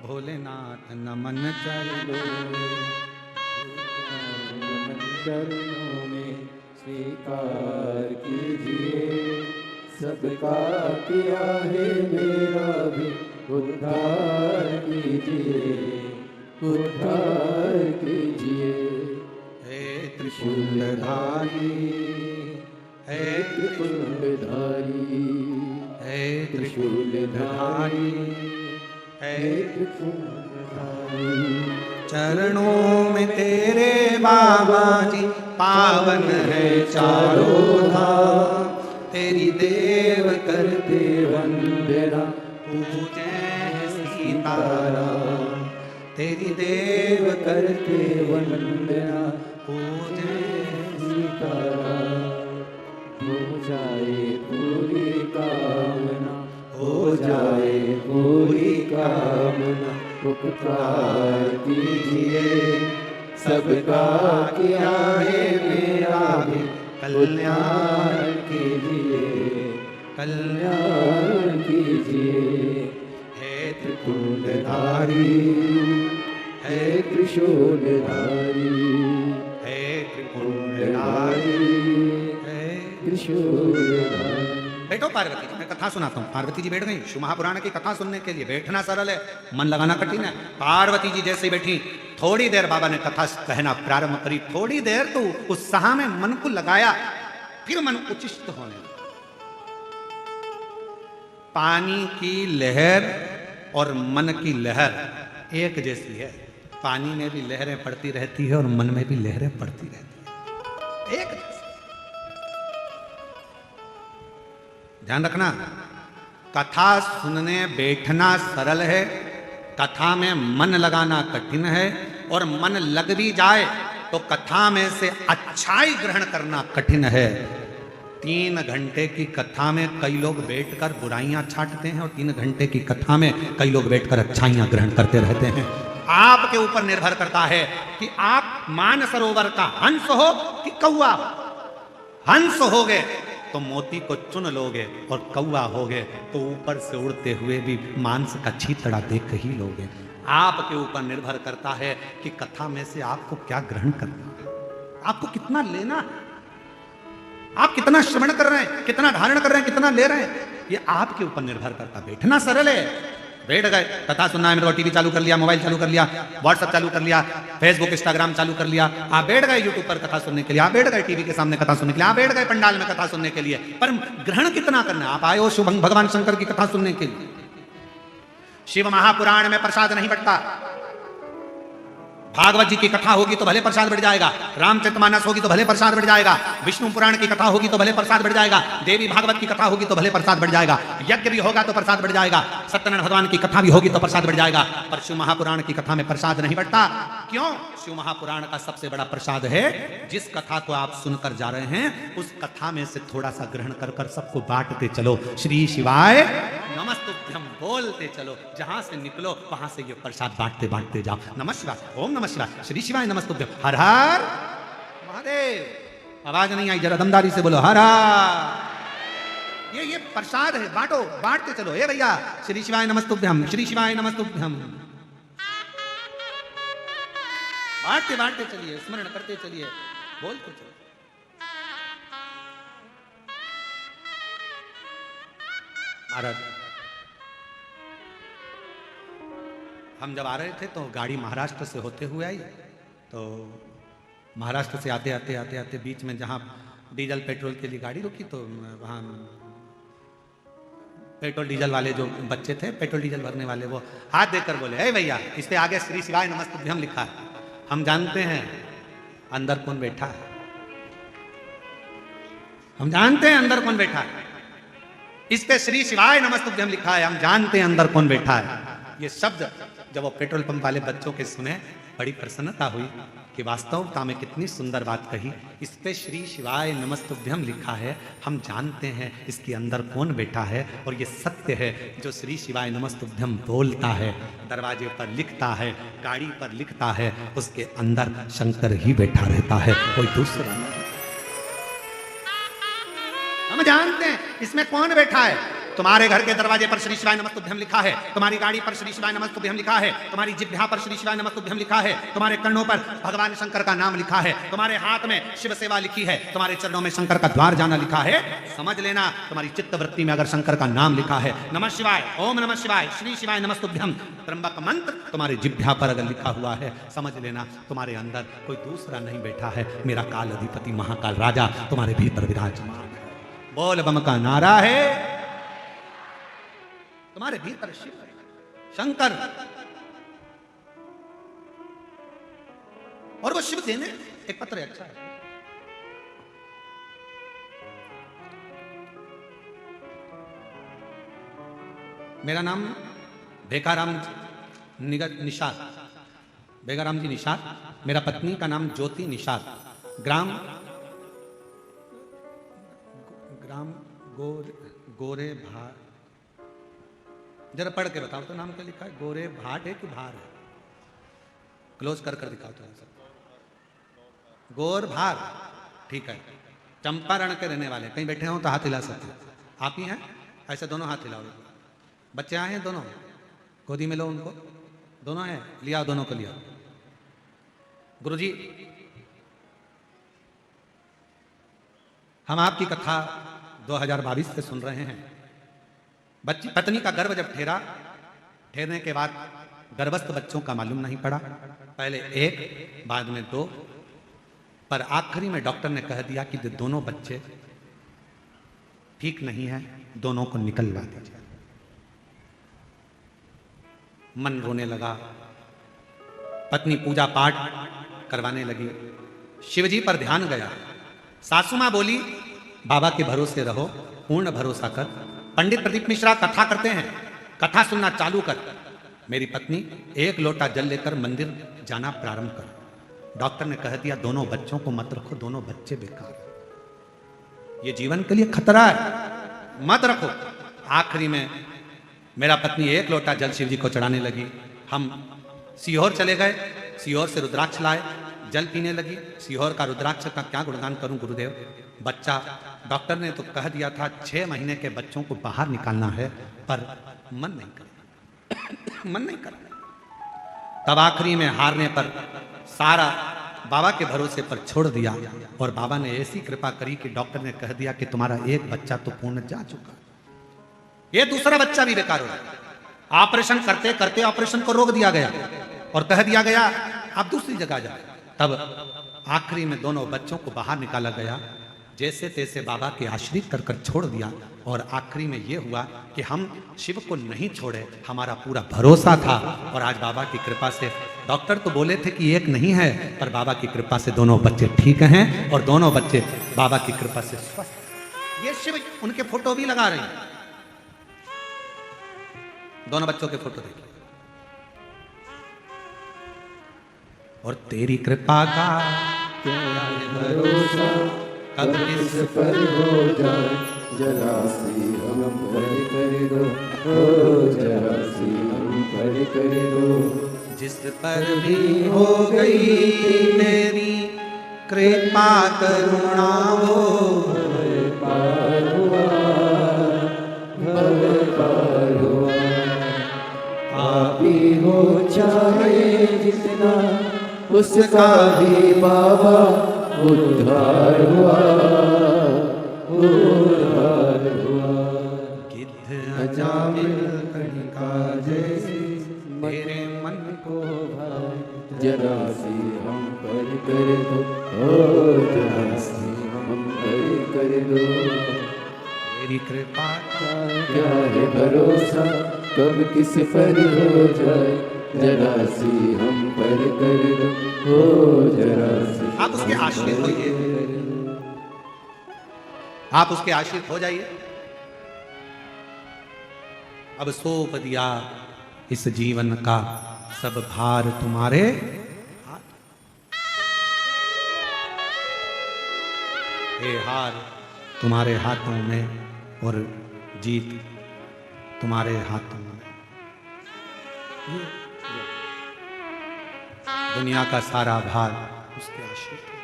भोलेनाथ नमन चलो, चरणों में स्वीकार कीजिए, सबका किया है मेरा भी उद्धार कीजिए, उद्धार कीजिए। हे त्रिशूलधारी, हे त्रिशूलधारी, हे त्रिशूलधारी, हे त्रिशूलधारी। चरणों में तेरे बाबा जी पावन है चारों धाम, तेरी देव करते वंदना पूजे सीताराम, तेरी देव करते वंदना पूजे सीताराम। हो जाए पूरी कामना, हो जाए पूरी कामना, उपकार कीजिए, सबका किया है मेरा भी कल्याण कीजिए, कल्याण कीजिए। हे त्रिशूलधारी, हे त्रिशूलधारी, हे त्रिशूलधारी, हे त्रिशूलधारी। बैठो पार्वती जी, मैं कथा सुनाता हूँ। पार्वती जी बैठ गई शिव महापुराण की कथा सुनने के लिए। बैठना सरल है, मन लगाना कठिन है। पार्वती जी जैसे ही बैठी, थोड़ी देर बाबा ने कथा कहना प्रारंभ करी। थोड़ी देर तो उत्साह में मन को लगाया, फिर मन उचिष्ट होने लगा। पानी की लहर और मन की लहर एक जैसी है। पानी में भी लहरें पड़ती रहती है और मन में भी लहरें पड़ती रहती है, एक जैसी। ध्यान रखना, कथा सुनने बैठना सरल है, कथा में मन लगाना कठिन है। और मन लग भी जाए तो कथा में से अच्छाई ग्रहण करना कठिन है। 3 घंटे की कथा में कई लोग बैठकर बुराइयां छांटते हैं और 3 घंटे की कथा में कई लोग बैठकर अच्छाइयां ग्रहण करते रहते हैं। आपके ऊपर निर्भर करता है कि आप मानसरोवर का हंस हो कि कौवा। हंस हो गए तो मोती को चुन लोगे, और कौवा हो गए तो ऊपर से उड़ते हुए भी मांस का छीतड़ा देख ही लोगे। आपके ऊपर निर्भर करता है कि कथा में से आपको क्या ग्रहण करना है, आपको कितना लेना है, आप कितना श्रवण कर रहे हैं, कितना धारण कर रहे हैं, कितना ले रहे हैं, ये आपके ऊपर निर्भर करता है। बैठना सरल है, बैठ गए कथा सुनना है, मेरे को टीवी चालू कर लिया, मोबाइल चालू कर लिया, व्हाट्सएप चालू कर लिया, फेसबुक इंस्टाग्राम चालू कर लिया, आप बैठ गए यूट्यूब पर कथा सुनने के लिए, आप बैठ गए टीवी के सामने कथा सुनने के लिए, आप बैठ गए पंडाल में कथा सुनने के लिए। पर ग्रहण कितना करना है? आप आए हो शिव भगवान शंकर की कथा सुनने के लिए। शिव महापुराण में प्रसाद नहीं बंटता। भागवत जी की कथा होगी तो भले प्रसाद बढ़ जाएगा, रामचरितमानस होगी तो भले प्रसाद बढ़ जाएगा, विष्णु पुराण की कथा होगी तो भले प्रसाद बढ़ जाएगा, देवी भागवत की कथा होगी तो भले प्रसाद बढ़ जाएगा, यज्ञ भी होगा तो प्रसाद बढ़ जाएगा, सत्यनारायण भगवान की कथा भी होगी तो प्रसाद बढ़ जाएगा। पर शिव महापुराण की कथा में प्रसाद नहीं बढ़ता। क्यों? शिव महापुराण का सबसे बड़ा प्रसाद है, जिस कथा को आप सुनकर जा रहे हैं उस कथा में से थोड़ा सा ग्रहण कर कर सबको बांटते चलो। श्री शिवाय नमस्तुभ्यम बोलते चलो, जहां से निकलो वहां से ये प्रसाद बांटते बांटते जाओ। नमः शिवाय, ओम नमः शिवाय, श्री शिवाय नमस्तुभ्यम, हर हर महादेव। आवाज नहीं आई, जरा दमदारी से बोलो हर हर। ये प्रसाद है, बांटो, बांटते चलो। ए भैया, श्री शिवाय नमस्तुभ्यम, श्री शिवाय नमस्तुभ्यम, बांटते बांटते चलिए, स्मरण करते चलिए, बोलते चलिए। आरत। हम जब आ रहे थे तो गाड़ी महाराष्ट्र से होते हुए आई, तो महाराष्ट्र से आते आते आते आते बीच में जहाँ डीजल पेट्रोल के लिए गाड़ी रुकी, तो वहाँ पेट्रोल डीजल वाले जो बच्चे थे, पेट्रोल डीजल भरने वाले, वो हाथ देकर बोले, हे भैया, इस पे आगे श्री शिवाय नमस्तुभ्यम लिखा है, हम जानते हैं अंदर कौन बैठा है, हम जानते हैं अंदर कौन बैठा है, इस पे श्री शिवाय नमस्तुभ्यम लिखा है, हम जानते हैं अंदर कौन बैठा है। ये शब्द जब वो पेट्रोल पंप वाले बच्चों के सुने, बड़ी प्रसन्नता हुई कि वास्तवता में कितनी सुंदर बात कही। इस पे श्री शिवाय नमस्तुभ्यम लिखा है, हम जानते हैं इसके अंदर कौन बैठा है, और ये सत्य है। जो श्री शिवाय नमस्तुभ्यम बोलता है, दरवाजे पर लिखता है, गाड़ी पर लिखता है, उसके अंदर शंकर ही बैठा रहता है, कोई दूसरा नहीं। हम जानते हैं इसमें कौन बैठा है। तुम्हारे घर के दरवाजे पर श्री शिवाय नमस्तुभ्यम लिखा है, तुम्हारी गाड़ी पर श्री शिवाय नमस्तुभ्यम लिखा है, तुम्हारी जिह्वा पर श्री शिवाय नमस्तुभ्यम लिखा है, तुम्हारे कर्णों पर भगवान शंकर का नाम लिखा है, तुम्हारे हाथ में शिव सेवा लिखी है, तुम्हारे चरणों में शंकर का द्वार जाना लिखा है। समझ लेना, तुम्हारी चित्त वृत्ति में अगर शंकर का नाम लिखा है, नमः शिवाय, ओम नमः शिवाय, श्री शिवाय नमस्तुभ्यम, त्र्यंबक मंत्र तुम्हारे जिह्वा पर अगर लिखा हुआ है, समझ लेना तुम्हारे अंदर कोई दूसरा नहीं बैठा है, मेरा काल अधिपति महाकाल राजा तुम्हारे भीतर विराजमान है। बोल बम का नारा है, तुम्हारे भीतर शिव शंकर, और वो शिव देने एक पत्र है। अच्छा है, मेरा नाम भेकाराम निषाद, भेकाराम जी निषाद, मेरा पत्नी का नाम ज्योति निषाद, ग्राम गोरे भाट, जरा पढ़ के बताओ तो नाम क्या लिखा है, गोरे भाट है कि भार है, क्लोज कर कर दिखाओ तो सब, गोर भार, ठीक है। चंपारण के रहने वाले, कहीं बैठे हो तो हाथ हिला सकते, आप ही हैं, ऐसे दोनों हाथ हिलाओ। बच्चे आए हैं दोनों, गोदी में लो उनको, दोनों हैं, लिया दोनों को लिया। गुरुजी, हम आपकी कथा 2022 से सुन रहे हैं। बच्ची पत्नी का गर्भ जब ठहरने के बाद गर्भस्थ बच्चों का मालूम नहीं पड़ा, पहले एक बाद में दो, पर आखिरी में डॉक्टर ने कह दिया कि दोनों बच्चे ठीक नहीं है, दोनों को निकलवा दीजिए। मन रोने लगा, पत्नी पूजा पाठ करवाने लगी, शिवजी पर ध्यान गया। सासू मां बोली, बाबा के भरोसे रहो, पूर्ण भरोसा कर। पंडित प्रदीप मिश्रा कथा करते हैं, कथा सुनना चालू कर। मेरी पत्नी एक लोटा जल लेकर मंदिर जाना प्रारंभ कर। डॉक्टर ने कह दिया दोनों बच्चों को मत रखो, दोनों बच्चे बेकार, ये जीवन के लिए खतरा है, मत रखो। आखिरी में मेरा पत्नी एक लोटा जल शिव जी को चढ़ाने लगी। हम सीहोर चले गए, सीहोर से रुद्राक्ष लाए, जल पीने लगी। सीहोर का रुद्राक्ष का क्या गुणगान करूं गुरुदेव। बच्चा, डॉक्टर ने तो कह दिया था 6 महीने के बच्चों को बाहर निकालना है, पर मन नहीं करना, मन नहीं करना। तब आखिरी में हारने पर सारा बाबा के भरोसे पर छोड़ दिया, और बाबा ने ऐसी कृपा करी कि डॉक्टर ने कह दिया कि तुम्हारा एक बच्चा तो पूर्ण जा चुका, ये दूसरा बच्चा भी बेकार हो गया। ऑपरेशन करते करते ऑपरेशन को रोक दिया गया और कह दिया गया आप दूसरी जगह जाए। तब आखिरी में दोनों बच्चों को बाहर निकाला गया, जैसे तैसे बाबा के आश्रित कर कर छोड़ दिया। और आखिरी में यह हुआ कि हम शिव को नहीं छोड़े, हमारा पूरा भरोसा था। और आज बाबा की कृपा से, डॉक्टर तो बोले थे कि एक नहीं है, पर बाबा की कृपा से दोनों बच्चे ठीक हैं, और दोनों बच्चे बाबा की कृपा से स्वस्थ। ये शिव उनके फोटो भी लगा रहे हैं, दोनों बच्चों के फोटो देखिए। और तेरी कृपा का क्या भरोसा, कब किस पर हो जाए, जरा सी हम पर कर दो, ओ जरा सी हम पर कर दो। जिस पर भी हो गई तेरी कृपा करुणा हो, भव पार हुआ, भव पार हुआ। आप ही हो चाहे जितना, उसका भी बाबा उद्धार हुआ, उद्धार हुआ। गिद्ध अजामिल कणिका जैसी मेरे मन को भाए, जरा सी हम पर कर दो, ओ जरा सी हम पर कर दो। तेरी कृपा का क्या है भरोसा, कब किस पर हो जाए, जरा सी हम पर कर दो, ओ जरा सी। आप उसके आश्रित होइए, आप उसके आश्रित हो जाइए। अब सौंप दिया इस जीवन का सब भार तुम्हारे हाथ। हे हार तुम्हारे हाथों में और जीत तुम्हारे हाथों में। दुनिया का सारा भार उसके आश्रित है।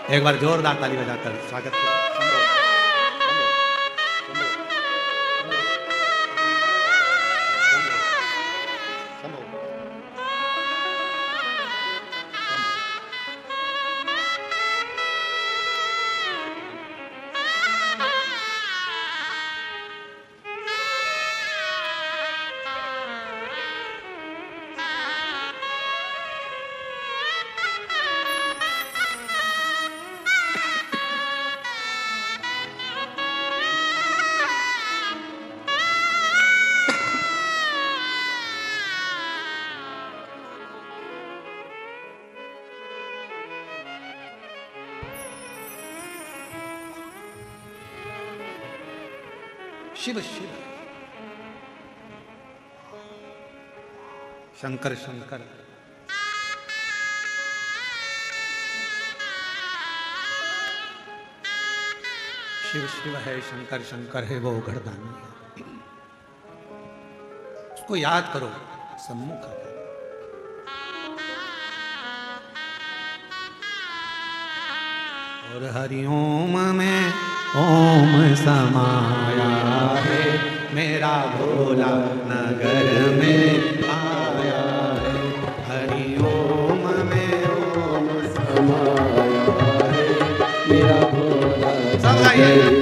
एक बार जोरदार ताली बजाकर स्वागत करें। शिव शिव शंकर शंकर शिव शिव है, शंकर शंकर है, वो घरदानी है। उसको याद करो, सम्मुख आ जाए। और हरिओम में ओम समाया है, मेरा भोला नगर में आया है। हरिओम में ओम समाया है, मेरा भोला सब गाइए।